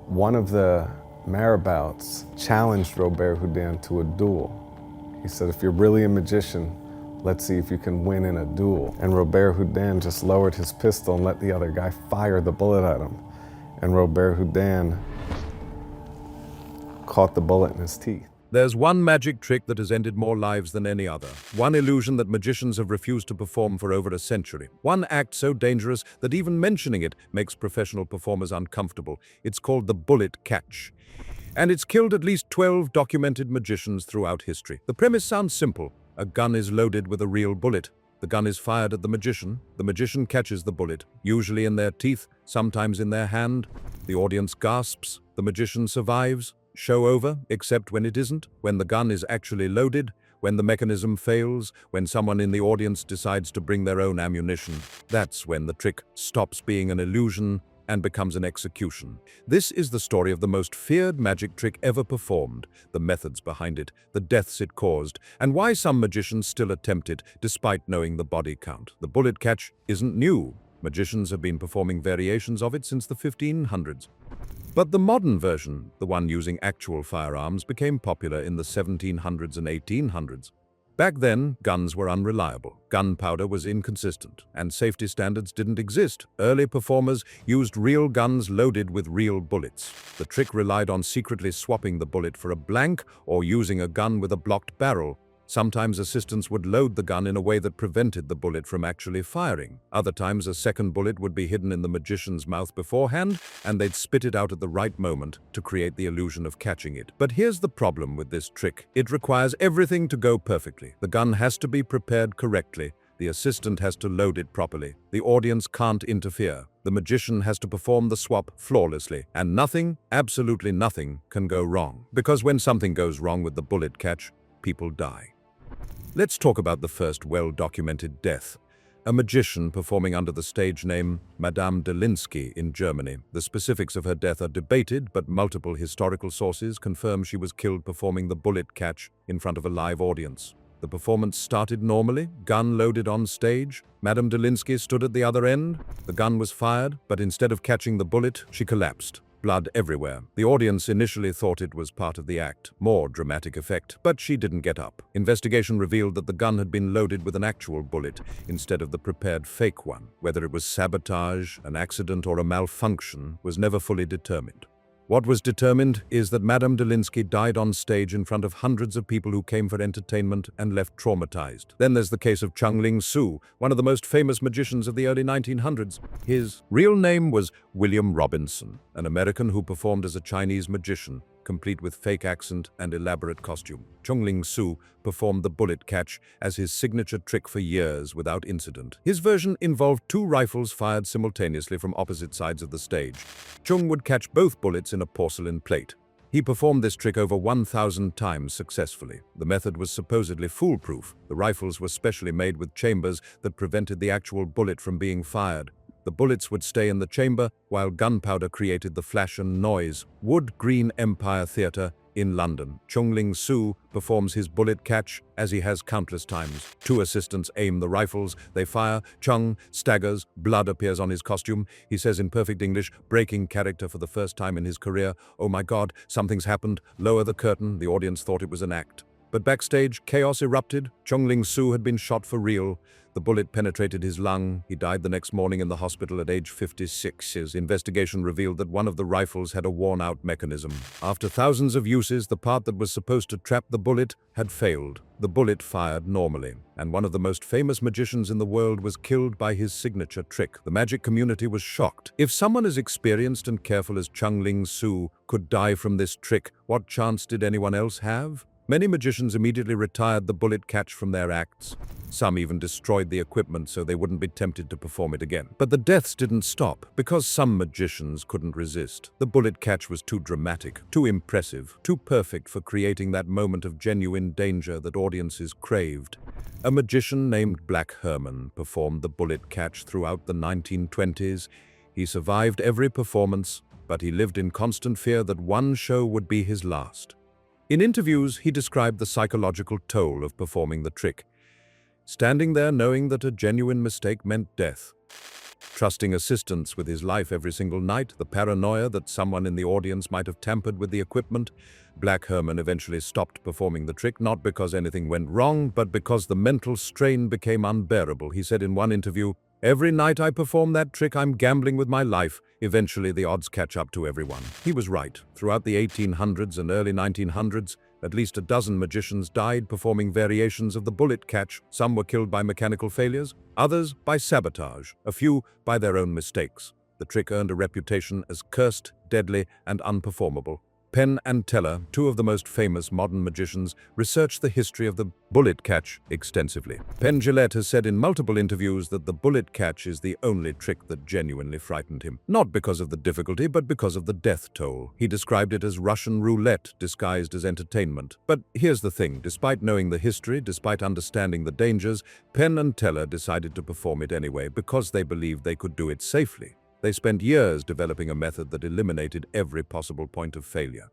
One of the marabouts challenged Robert Houdin to a duel. He said, if you're really a magician, let's see if you can win in a duel. And Robert Houdin just lowered his pistol and let the other guy fire the bullet at him. And Robert Houdin caught the bullet in his teeth. There's one magic trick that has ended more lives than any other. One illusion that magicians have refused to perform for over a century. One act so dangerous that even mentioning it makes professional performers uncomfortable. It's called the bullet catch. And it's killed at least 12 documented magicians throughout history. The premise sounds simple. A gun is loaded with a real bullet. The gun is fired at the magician catches the bullet, usually in their teeth, sometimes in their hand. The audience gasps. The magician survives. Show over, except when it isn't, when the gun is actually loaded, when the mechanism fails, when someone in the audience decides to bring their own ammunition. That's when the trick stops being an illusion and becomes an execution. This is the story of the most feared magic trick ever performed, the methods behind it, the deaths it caused, and why some magicians still attempt it despite knowing the body count. The bullet catch isn't new. Magicians have been performing variations of it since the 1500s. But the modern version, the one using actual firearms, became popular in the 1700s and 1800s. Back then, guns were unreliable, gunpowder was inconsistent, and safety standards didn't exist. Early performers used real guns loaded with real bullets. The trick relied on secretly swapping the bullet for a blank or using a gun with a blocked barrel. Sometimes assistants would load the gun in a way that prevented the bullet from actually firing. Other times, a second bullet would be hidden in the magician's mouth beforehand, and they'd spit it out at the right moment to create the illusion of catching it. But here's the problem with this trick. It requires everything to go perfectly. The gun has to be prepared correctly. The assistant has to load it properly. The audience can't interfere. The magician has to perform the swap flawlessly. And nothing, absolutely nothing, can go wrong. Because when something goes wrong with the bullet catch, people die. Let's talk about the first well-documented death. A magician performing under the stage name Madame Deadliest in Germany. The specifics of her death are debated, but multiple historical sources confirm she was killed performing the bullet catch in front of a live audience. The performance started normally, gun loaded on stage. Madame Deadliest stood at the other end. The gun was fired, but instead of catching the bullet, she collapsed. Blood everywhere. The audience initially thought it was part of the act, more dramatic effect, but she didn't get up. Investigation revealed that the gun had been loaded with an actual bullet instead of the prepared fake one. Whether it was sabotage, an accident, or a malfunction was never fully determined. What was determined is that Madame Deadliest died on stage in front of hundreds of people who came for entertainment and left traumatized. Then there's the case of Chung Ling-soo, one of the most famous magicians of the early 1900s. His real name was William Robinson, an American who performed as a Chinese magician, complete with fake accent and elaborate costume. Chung Ling-soo performed the bullet catch as his signature trick for years without incident. His version involved two rifles fired simultaneously from opposite sides of the stage. Chung would catch both bullets in a porcelain plate. He performed this trick over 1,000 times successfully. The method was supposedly foolproof. The rifles were specially made with chambers that prevented the actual bullet from being fired. The bullets would stay in the chamber while gunpowder created the flash and noise. Wood Green Empire Theatre in London. Chung Ling-soo performs his bullet catch as he has countless times. Two assistants aim the rifles, they fire, Chung staggers, blood appears on his costume. He says in perfect English, breaking character for the first time in his career, "Oh my God, something's happened, lower the curtain." The audience thought it was an act. But backstage, chaos erupted. Chung Ling-soo had been shot for real. The bullet penetrated his lung. He died the next morning in the hospital at age 56. His investigation revealed that one of the rifles had a worn-out mechanism. After thousands of uses, the part that was supposed to trap the bullet had failed. The bullet fired normally, and one of the most famous magicians in the world was killed by his signature trick. The magic community was shocked. If someone as experienced and careful as Chung Ling-soo could die from this trick, what chance did anyone else have? Many magicians immediately retired the bullet catch from their acts. Some even destroyed the equipment so they wouldn't be tempted to perform it again. But the deaths didn't stop because some magicians couldn't resist. The bullet catch was too dramatic, too impressive, too perfect for creating that moment of genuine danger that audiences craved. A magician named Black Herman performed the bullet catch throughout the 1920s. He survived every performance, but he lived in constant fear that one show would be his last. In interviews, he described the psychological toll of performing the trick. Standing there knowing that a genuine mistake meant death. Trusting assistance with his life every single night, the paranoia that someone in the audience might have tampered with the equipment. Black Herman eventually stopped performing the trick, not because anything went wrong, but because the mental strain became unbearable. He said in one interview, "Every night I perform that trick, I'm gambling with my life. Eventually, the odds catch up to everyone." He was right. Throughout the 1800s and early 1900s, at least a dozen magicians died performing variations of the bullet catch. Some were killed by mechanical failures, others by sabotage, a few by their own mistakes. The trick earned a reputation as cursed, deadly, and unperformable. Penn and Teller, two of the most famous modern magicians, researched the history of the bullet catch extensively. Penn Jillette has said in multiple interviews that the bullet catch is the only trick that genuinely frightened him. Not because of the difficulty, but because of the death toll. He described it as Russian roulette disguised as entertainment. But here's the thing, despite knowing the history, despite understanding the dangers, Penn and Teller decided to perform it anyway because they believed they could do it safely. They spent years developing a method that eliminated every possible point of failure.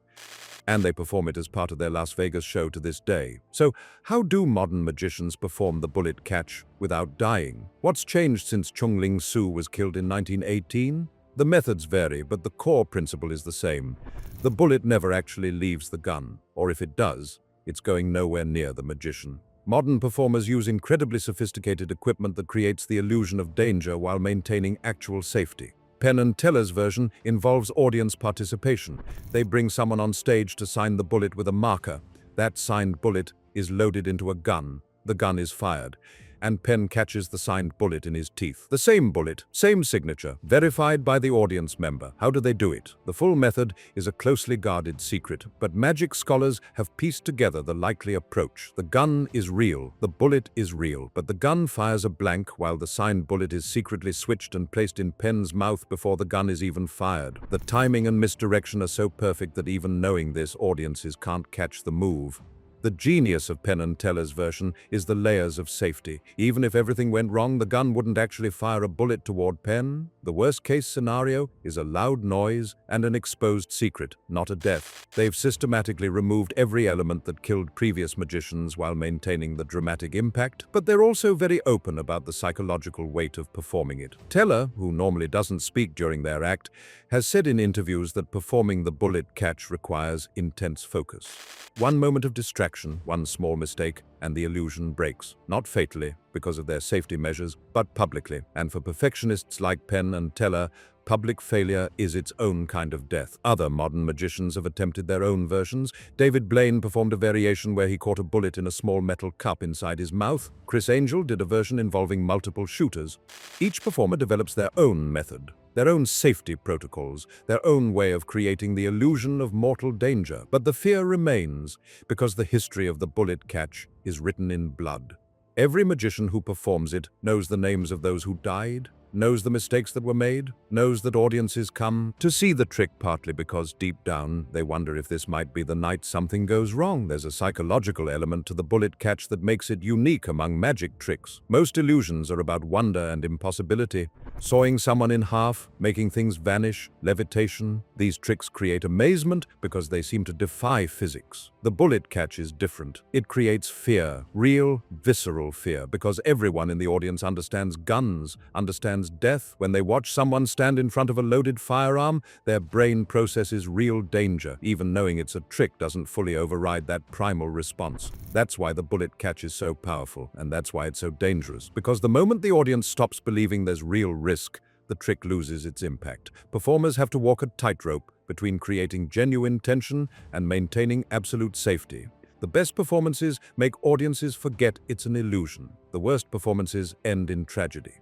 And they perform it as part of their Las Vegas show to this day. So, how do modern magicians perform the bullet catch without dying? What's changed since Chung-Ling Soo was killed in 1918? The methods vary, but the core principle is the same. The bullet never actually leaves the gun, or if it does, it's going nowhere near the magician. Modern performers use incredibly sophisticated equipment that creates the illusion of danger while maintaining actual safety. Penn and Teller's version involves audience participation. They bring someone on stage to sign the bullet with a marker. That signed bullet is loaded into a gun. The gun is fired, and Penn catches the signed bullet in his teeth. The same bullet, same signature, verified by the audience member. How do they do it? The full method is a closely guarded secret, but magic scholars have pieced together the likely approach. The gun is real, the bullet is real, but the gun fires a blank while the signed bullet is secretly switched and placed in Penn's mouth before the gun is even fired. The timing and misdirection are so perfect that even knowing this, audiences can't catch the move. The genius of Penn and Teller's version is the layers of safety. Even if everything went wrong, the gun wouldn't actually fire a bullet toward Penn. The worst-case scenario is a loud noise and an exposed secret, not a death. They've systematically removed every element that killed previous magicians while maintaining the dramatic impact, but they're also very open about the psychological weight of performing it. Teller, who normally doesn't speak during their act, has said in interviews that performing the bullet catch requires intense focus. One moment of distraction, one small mistake, and the illusion breaks. Not fatally, because of their safety measures, but publicly. And for perfectionists like Penn and Teller, public failure is its own kind of death. Other modern magicians have attempted their own versions. David Blaine performed a variation where he caught a bullet in a small metal cup inside his mouth. Chris Angel did a version involving multiple shooters. Each performer develops their own method, their own safety protocols, their own way of creating the illusion of mortal danger. But the fear remains, because the history of the bullet catch is written in blood. Every magician who performs it knows the names of those who died, knows the mistakes that were made, knows that audiences come to see the trick partly because deep down they wonder if this might be the night something goes wrong. There's a psychological element to the bullet catch that makes it unique among magic tricks. Most illusions are about wonder and impossibility. Sawing someone in half, making things vanish, levitation. These tricks create amazement because they seem to defy physics. The bullet catch is different. It creates fear, real, visceral fear, because everyone in the audience understands guns, understands death. When they watch someone stand in front of a loaded firearm, their brain processes real danger. Even knowing it's a trick doesn't fully override that primal response. That's why the bullet catch is so powerful, and that's why it's so dangerous. Because the moment the audience stops believing there's real risk, the trick loses its impact. Performers have to walk a tightrope between creating genuine tension and maintaining absolute safety. The best performances make audiences forget it's an illusion. The worst performances end in tragedy.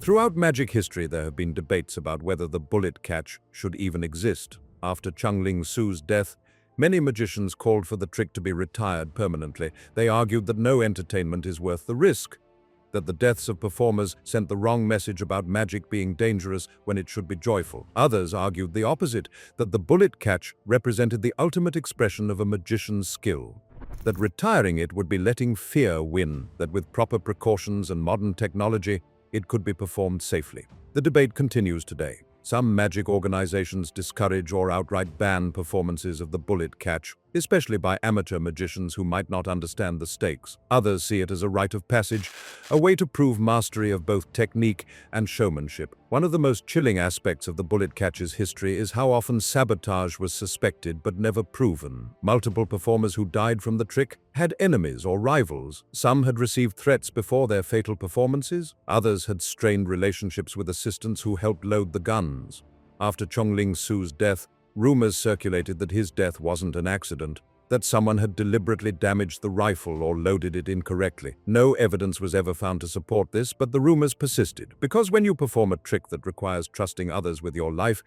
Throughout magic history, there have been debates about whether the bullet catch should even exist. After Chung-Ling Soo's death, many magicians called for the trick to be retired permanently. They argued that no entertainment is worth the risk, that the deaths of performers sent the wrong message about magic being dangerous when it should be joyful. Others argued the opposite, that the bullet catch represented the ultimate expression of a magician's skill, that retiring it would be letting fear win, that with proper precautions and modern technology, it could be performed safely. The debate continues today. Some magic organizations discourage or outright ban performances of the bullet catch, especially by amateur magicians who might not understand the stakes. Others see it as a rite of passage, a way to prove mastery of both technique and showmanship. One of the most chilling aspects of the bullet catch's history is how often sabotage was suspected but never proven. Multiple performers who died from the trick had enemies or rivals. Some had received threats before their fatal performances. Others had strained relationships with assistants who helped load the guns. After Chongling Su's death, rumors circulated that his death wasn't an accident, that someone had deliberately damaged the rifle or loaded it incorrectly. No evidence was ever found to support this, but the rumors persisted. Because when you perform a trick that requires trusting others with your life,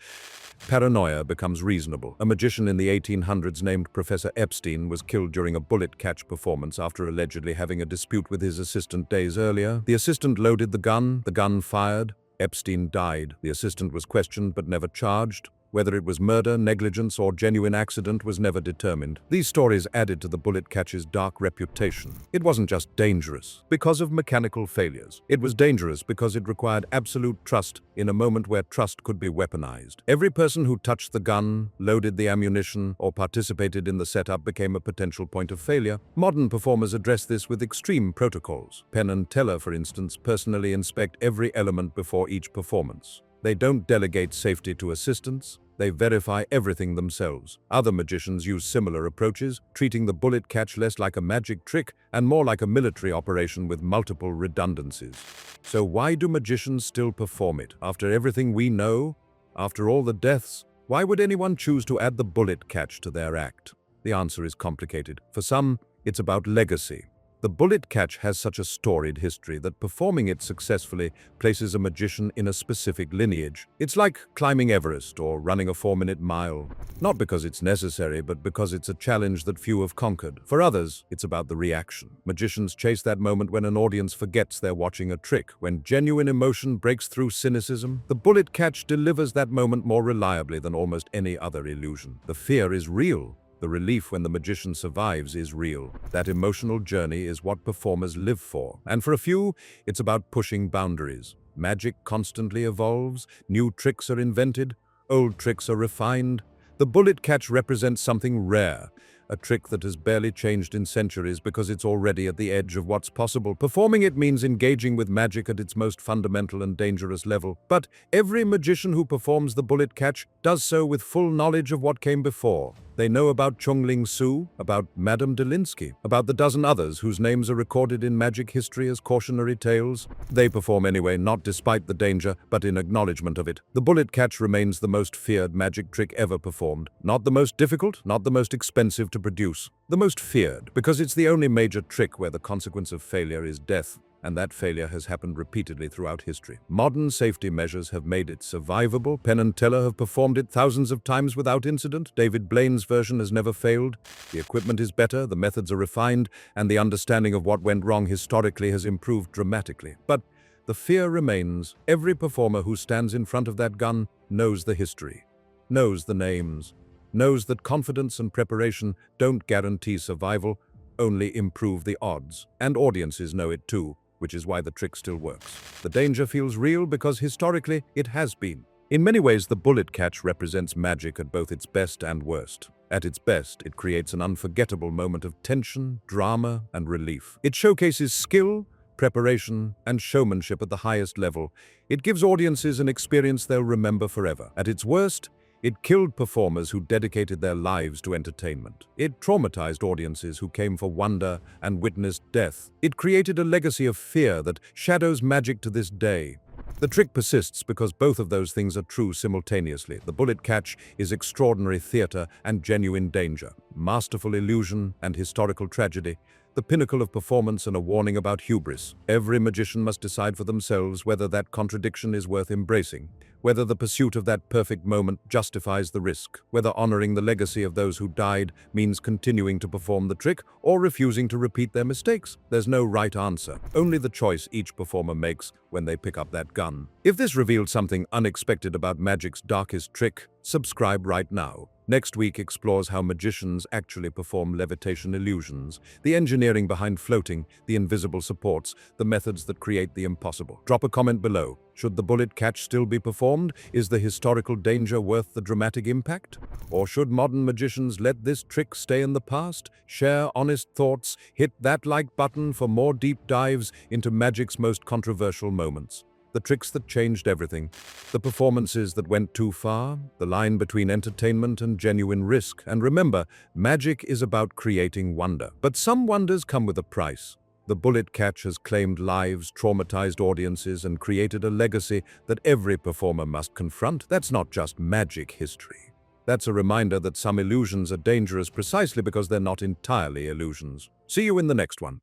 paranoia becomes reasonable. A magician in the 1800s named Professor Epstein was killed during a bullet catch performance after allegedly having a dispute with his assistant days earlier. The assistant loaded the gun fired, Epstein died. The assistant was questioned but never charged. Whether it was murder, negligence, or genuine accident was never determined. These stories added to the bullet catch's dark reputation. It wasn't just dangerous because of mechanical failures. It was dangerous because it required absolute trust in a moment where trust could be weaponized. Every person who touched the gun, loaded the ammunition, or participated in the setup became a potential point of failure. Modern performers address this with extreme protocols. Penn and Teller, for instance, personally inspect every element before each performance. They don't delegate safety to assistants. They verify everything themselves. Other magicians use similar approaches, treating the bullet catch less like a magic trick and more like a military operation with multiple redundancies. So why do magicians still perform it? After everything we know, after all the deaths, why would anyone choose to add the bullet catch to their act? The answer is complicated. For some, it's about legacy. The bullet catch has such a storied history that performing it successfully places a magician in a specific lineage. It's like climbing Everest or running a 4-minute mile. Not because it's necessary, but because it's a challenge that few have conquered. For others, it's about the reaction. Magicians chase that moment when an audience forgets they're watching a trick. When genuine emotion breaks through cynicism, the bullet catch delivers that moment more reliably than almost any other illusion. The fear is real. The relief when the magician survives is real. That emotional journey is what performers live for. And for a few, it's about pushing boundaries. Magic constantly evolves, new tricks are invented, old tricks are refined. The bullet catch represents something rare, a trick that has barely changed in centuries because it's already at the edge of what's possible. Performing it means engaging with magic at its most fundamental and dangerous level. But every magician who performs the bullet catch does so with full knowledge of what came before. They know about Chongling Su, about Madame Delinsky, about the dozen others whose names are recorded in magic history as cautionary tales. They perform anyway, not despite the danger, but in acknowledgement of it. The bullet catch remains the most feared magic trick ever performed. Not the most difficult, not the most expensive to produce. The most feared, because it's the only major trick where the consequence of failure is death. And that failure has happened repeatedly throughout history. Modern safety measures have made it survivable. Penn and Teller have performed it thousands of times without incident. David Blaine's version has never failed. The equipment is better, the methods are refined, and the understanding of what went wrong historically has improved dramatically. But the fear remains. Every performer who stands in front of that gun knows the history, knows the names, knows that confidence and preparation don't guarantee survival, only improve the odds. And audiences know it too, which is why the trick still works. The danger feels real because historically it has been. In many ways, the bullet catch represents magic at both its best and worst. At its best, it creates an unforgettable moment of tension, drama, and relief. It showcases skill, preparation, and showmanship at the highest level. It gives audiences an experience they'll remember forever. At its worst, it killed performers who dedicated their lives to entertainment. It traumatized audiences who came for wonder and witnessed death. It created a legacy of fear that shadows magic to this day. The trick persists because both of those things are true simultaneously. The bullet catch is extraordinary theater and genuine danger, masterful illusion and historical tragedy, the pinnacle of performance and a warning about hubris. Every magician must decide for themselves whether that contradiction is worth embracing, whether the pursuit of that perfect moment justifies the risk, whether honoring the legacy of those who died means continuing to perform the trick or refusing to repeat their mistakes. There's no right answer, only the choice each performer makes when they pick up that gun. If this revealed something unexpected about magic's darkest trick, subscribe right now. Next week explores how magicians actually perform levitation illusions, the engineering behind floating, the invisible supports, the methods that create the impossible. Drop a comment below. Should the bullet catch still be performed? Is the historical danger worth the dramatic impact? Or should modern magicians let this trick stay in the past? Share honest thoughts, hit that like button for more deep dives into magic's most controversial moments. The tricks that changed everything, the performances that went too far, the line between entertainment and genuine risk. And remember, magic is about creating wonder. But some wonders come with a price. The bullet catch has claimed lives, traumatized audiences, and created a legacy that every performer must confront. That's not just magic history. That's a reminder that some illusions are dangerous precisely because they're not entirely illusions. See you in the next one.